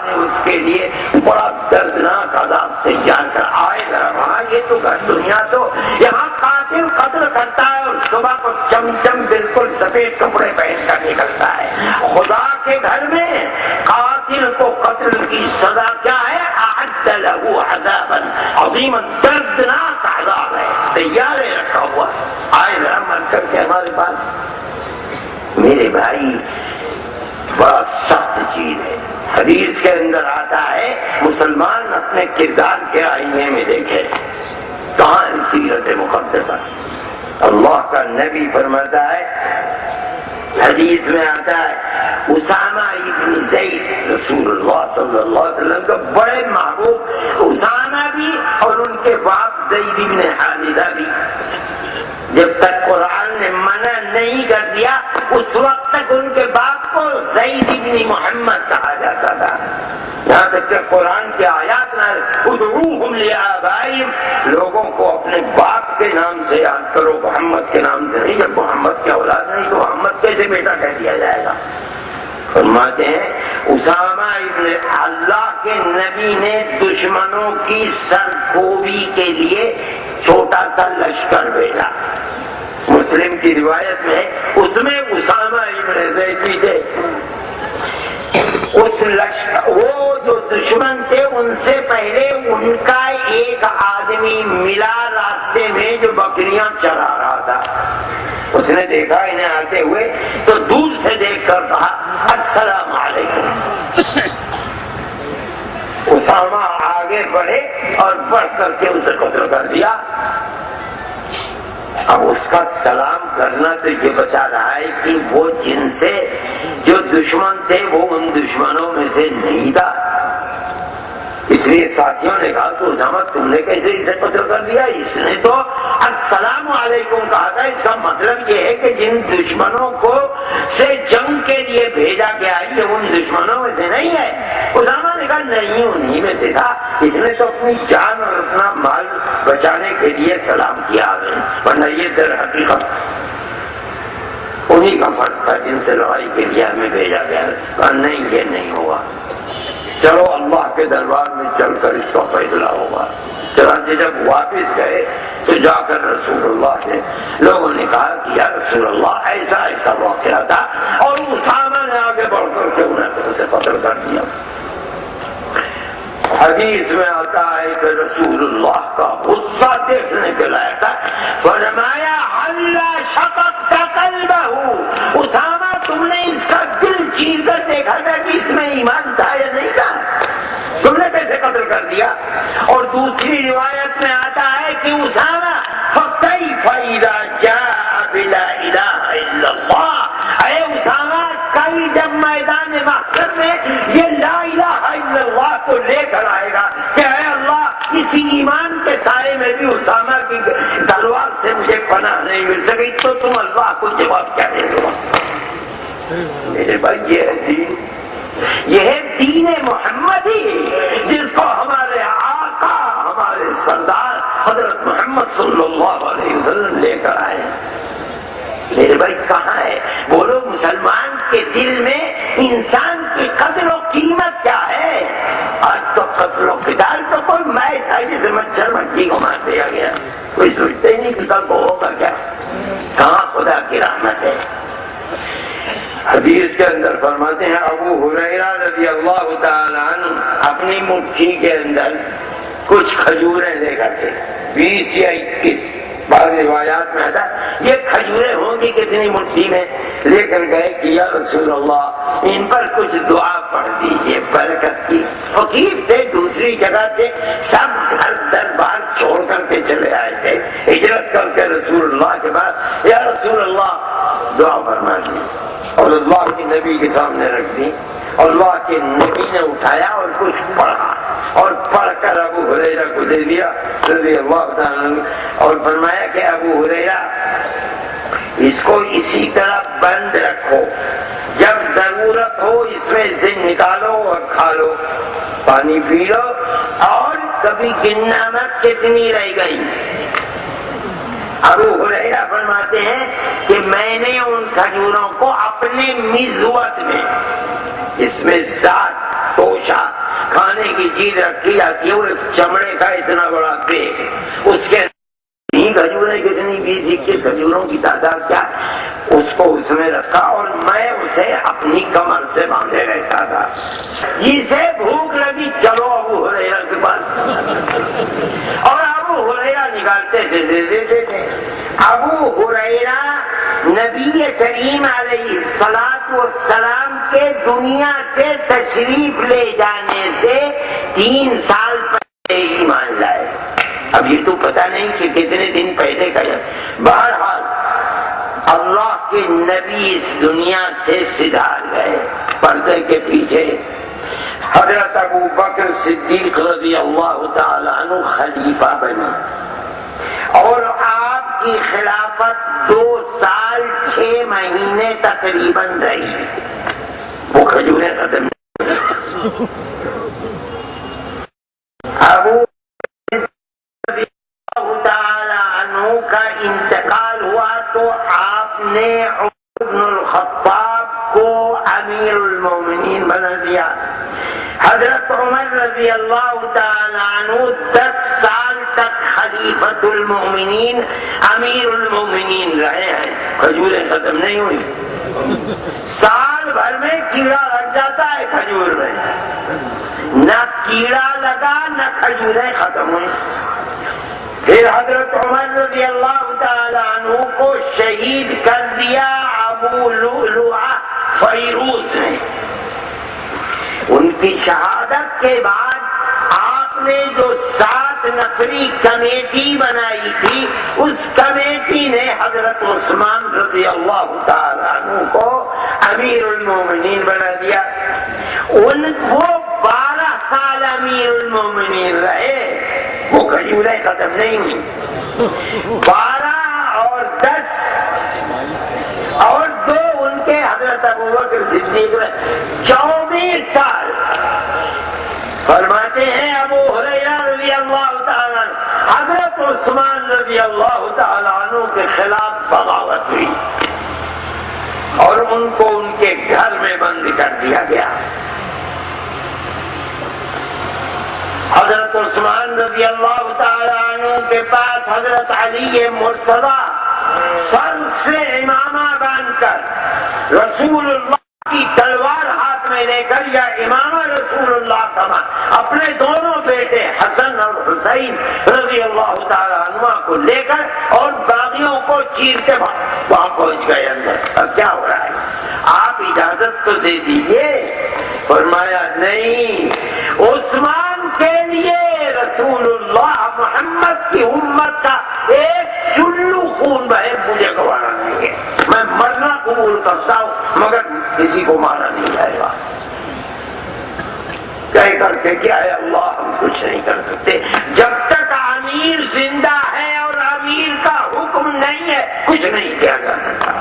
نے اس کے لیے بڑا دردناک عذاب تیار کر آئے ذرا وہاں، یہ تو گھر دنیا تو یہاں قاتل قتل کرتا ہے اور صبح کو چمچم بالکل سفید کپڑے پہن کر نکلتا ہے۔ خدا کے گھر میں قاتل کو قتل کی سزا کیا ہے؟ اعد له عذابا عظیما، دردناک عذاب ہے، تیار ہے رکھا ہوا۔ آئے ذرا مر کر کے ہمارے پاس۔ میرے بھائی بڑا سخت چیز ہے۔ حدیث کے اندر آتا ہے مسلمان اپنے کردار کے آئینے میں دیکھے، کہاں ہے سیرت مقدسہ؟ اللہ کا نبی فرماتا ہے، حدیث میں آتا ہے اسامہ ابن زید رسول اللہ صلی اللہ علیہ وسلم کا بڑے محبوب، اسامہ بھی اور ان کے باپ زید ابن حارثہ بھی، جب تک قرآن نے منع نہیں کر دیا اس وقت تک ان کے باپ کو زید ابن محمد کہا جاتا تھا، یہاں تک کہ قرآن کی آیات نہ ادعوہم لآبائہم، لوگوں کو اپنے باپ کے نام سے یاد کرو، محمد کے نام سے نہیں۔ جب محمد کی اولاد نہیں تو محمد کیسے بیٹا کہہ دیا جائے گا؟ فرماتے ہیں اسامہ ابن، اللہ کے نبی نے دشمنوں کی سرکوبی کے لیے چھوٹا سا لشکر بھیجا، مسلم کی روایت میں اس میں اسامہ ابن زید بھی تھے۔ اس لشکر، وہ جو دشمن تھے ان سے پہلے ان کا ایک آدمی ملا راستے میں جو بکریاں چرا رہا تھا، اس نے دیکھا انہیں آتے ہوئے تو دور سے دیکھ کر کہا السلام علیکم۔ اسامہ آگے بڑھے اور بڑھ کر کے اسے قتل کر دیا۔ اب اس کا سلام کرنا تو یہ بتا رہا ہے کہ وہ جن سے جو دشمن تھے وہ ان دشمنوں میں سے نہیں تھا، اس لیے ساتھیوں نے کہا کہ اسامہ تم نے کیسے اسے قتل کر دیا؟ اس نے تو السلام علیکم کہا تھا، اس کا مطلب یہ ہے کہ جن دشمنوں کو سے جنگ کے لیے بھیجا گیا یہ ان دشمنوں میں سے نہیں ہے۔ اسامہ نے کہا نہیں انہی میں سے تھا، اس نے تو اپنی جان اور اپنا مال بچانے کے لیے سلام کیا ہمیں، ورنہ یہ در حقیقت انہی کا فرق تھا جن سے لڑائی کے لیے ہمیں بھیجا گیا۔ کہا نہیں یہ نہیں ہوگا، چلو اللہ کے دربار میں چل کر اس کا فیصلہ ہوگا۔ چنانچہ جب واپس گئے تو جا کر رسول اللہ سے لوگوں نے کہا کہ یا رسول اللہ ایسا ایسا واقعہ تھا، اور اسامہ نے آگے بڑھ کر کے انہیں اسے قتل کر دیا۔ حدیث میں آتا ہے کہ رسول اللہ کا غصہ دیکھنے کے لائق تھا، فرمایا اللہ شققت قلبہ، اسامہ تم نے اس کا دل چیر کر دیکھا تھا کہ اس میں ایمان تھا یا نہیں تھا؟ تم نے کیسے قتل کر دیا؟ اور دوسری روایت میں آتا ہے کہ اسامہ فَكَيْفَ إِذَا جَاءَ بِلَا إِلَهَ إِلَّا اللَّهُ، اے اسامہ کل جب میدان محشر میں یہ لا الہ الا اللہ کو لے کر آئے گا کہ اے اللہ اسی ایمان کے سائے میں بھی اسامہ کی تلوار سے مجھے پناہ نہیں مل سکی، تو تم اللہ کو جواب کیا دے دو؟ میرے بھائی یہ ہے دین، یہ ہے دین محمدی جس کو ہمارے آقا ہمارے سردار حضرت محمد صلی اللہ علیہ وسلم لے کر آئے۔ میرے بھائی کہاں ہے بولو مسلمان کے دل میں انسان کی قدر و قیمت کیا ہے؟ آج تو قتل و قتال تو کوئی میس ہے جسے مچھر مکھی کو مار دیا گیا، کوئی سوچتے ہی نہیں کہ کل کو ہوگا کیا، کہاں خدا کی رحمت ہے؟ حدیث کے اندر فرماتے ہیں ابو ہریرہ رضی اللہ تعالی عنہ اپنی مٹھی کے اندر کچھ کھجوریں لے کر تھے، 20 یا 21، بعض روایات میں آتا یہ کھجوریں ہوں گی کتنی مٹھی میں، لے کر گئے کہ یا رسول اللہ ان پر کچھ دعا پڑھ دیجئے برکت کی۔ فقیر تھے، دوسری جگہ سے سب گھر دربار چھوڑ کر کے چلے آئے تھے، ہجرت کر کے رسول اللہ کے بعد یا رسول اللہ دعا فرما دی، اور اللہ کے نبی کے سامنے رکھ دی۔ اللہ کے نبی نے اٹھایا اور کچھ پڑھا اور پڑھ کر ابو ہریرہ کو دے دیا رضی اللہ تعالیٰ عنہ، اور فرمایا کہ ابو ہریرہ اس کو اسی طرح بند رکھو، جب ضرورت ہو اس میں سے نکالو اور کھا لو، پانی پی لو، اور کبھی گننا مت کتنی رہ گئی۔ ابو ہریرہ فرماتے ہیں کہ میں نے ان کھجوروں کو اپنے مزود میں، جس میں 7 توشا کھانے کی چیز رکھی جاتی ہے، وہ ایک چمڑے کا اتنا بڑا بیگ، اس کے کھجوریں کتنی 20-21 کھجوروں کی تعداد کیا، اس کو اس میں رکھا اور میں اسے اپنی کمر سے باندھے رہتا تھا. جسے بھوک لگی چلو ابو ہریرہ کے پاس، اور ابو ہریرہ نکالتے تھے دے دیتے تھے. ابو ہریرہ نبی کریم علیہ السلام کے دنیا سے تشریف لے جانے سے 3 سال پہلے ایمان لائے. اب یہ تو پتہ نہیں کہ کتنے دن پہلے کا ہے. بہرحال اللہ کے نبی اس دنیا سے سدھار گئے. پردے کے پیچھے حضرت ابو بکر صدیق رضی اللہ تعالی عنہ خلیفہ بنے اور آپ کی خلافت 2 سال 6 مہینے تقریباً رہی. وہ کھجوریں ختم ابو تعالی عنہ کا انتقال ہوا تو آپ نے عمر بن الخطاب کو امیر المومنین بنا دیا. حضرت عمر رضی اللہ تعالی عنہ 10 سال تک خلیفۃ المومنین امیر المومنین رہے ہیں. کھجوریں ختم نہیں ہوئی. سال بھر میں کیڑا لگ جاتا ہے کھجور میں، نہ کیڑا لگا نہ کھجوریں ختم ہوئی. پھر حضرت عمر رضی اللہ تعالی عنہ کو شہید کر دیا ابو لؤلؤہ فیروز نے. ان کی شہادت کے بعد آپ نے جو 7 نفری کمیٹی بنائی تھی، اس کمیٹی نے حضرت عثمان رضی اللہ تعالی عنہ کو امیر المومنین بنا دیا. وہ 12 سال امیر المومنین رہے. وہ کھجوریں ختم نہیں ہوئی. 12 اور 10 اور 2 ان کے حضرت ابو بکر صدیق 24 سال. فرماتے ہیں ابو ہریرہ رضی اللہ تعالیٰ عنہ حضرت عثمان رضی اللہ تعالیٰ عنہ کے خلاف بغاوت ہوئی اور ان کو ان کے گھر میں بند کر دیا گیا. حضرت عثمان رضی اللہ تعالیٰ عنہ کے پاس حضرت علی مرتضی سر سے امامہ باندھ کر رسول اللہ کی تلوار ہاتھ میں لے کر یا امامہ رسول اللہ کا اپنے دونوں بیٹے حسن اور حسین رضی اللہ تعالیٰ عنہ کو لے کر اور باغیوں کو چیرتے وہاں پہنچ گئے اندر. اب کیا ہو رہا ہے؟ آپ اجازت تو دے دیجیے. فرمایا نہیں، عثمان کے لیے رسول اللہ محمد کی امت کا ایک چلو خون بہے مجھے گوارا نہیں ہے. میں مرنا قبول کرتا ہوں مگر کسی کو مارا نہیں جائے گا. کہہ کر کے کیا ہے اللہ ہم کچھ نہیں کر سکتے. جب تک امیر زندہ ہے اور امیر کا حکم نہیں ہے کچھ نہیں کیا جا سکتا.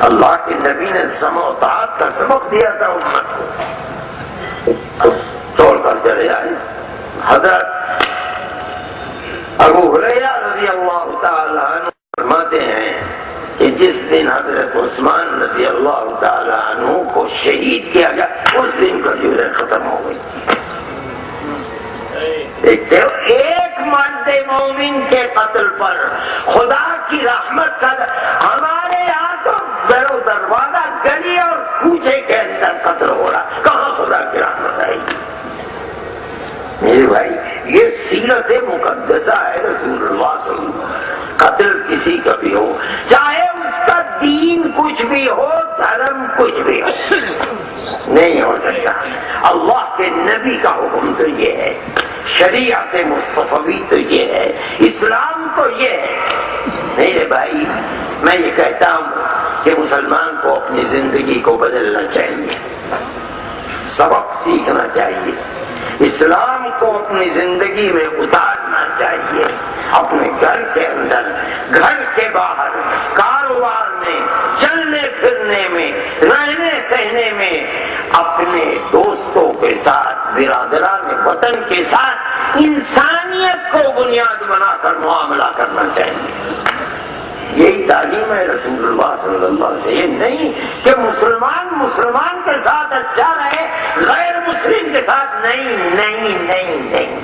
اللہ کے نبی نے سمع و طاعت کا سبق دیا تھا امت کو، چھوڑ کر چلے آئے. حضرت ابو ہریرہ رضی اللہ تعالی عنہ فرماتے ہیں کہ جس دن حضرت عثمان رضی اللہ تعالی عنہ کو شہید کیا گیا اس دن کھجوریں ختم ہو گئی. ایک مرد مومن کے قتل پر خدا کی رحمت کا ہمارے یہاں تو در و دروازہ گلی اور کوچے کے اندر قتل ہو رہا. کہاں خدا کی رحمت آئی؟ میرے بھائی یہ سیرت مقدسہ ہے رسول اللہ صلی اللہ علیہ وسلم. قتل کسی کا بھی ہو، چاہے اس کا دین کچھ بھی ہو، دھرم کچھ بھی ہو، نہیں ہو سکتا. اللہ کے نبی کا حکم تو یہ ہے، شریعت مصطفی تو یہ ہے، اسلام تو یہ ہے. میرے بھائی میں یہ کہتا ہوں کہ مسلمان کو اپنی زندگی کو بدلنا چاہیے، سبق سیکھنا چاہیے، اسلام کو اپنی زندگی میں اتارنا چاہیے. اپنے گھر کے اندر، گھر کے باہر، کاروبار میں، چلنے پھرنے میں، رہنے سہنے میں، اپنے دوستوں کے ساتھ، برادران وطن کے ساتھ انسانیت کو بنیاد بنا کر معاملہ کرنا چاہیے. یہی تعلیم ہے رسول اللہ صلی اللہ علیہ وسلم. یہ نہیں کہ مسلمان کے ساتھ اچھا رہے، غیر مسلم کے ساتھ نہیں نہیں نہیں نہیں.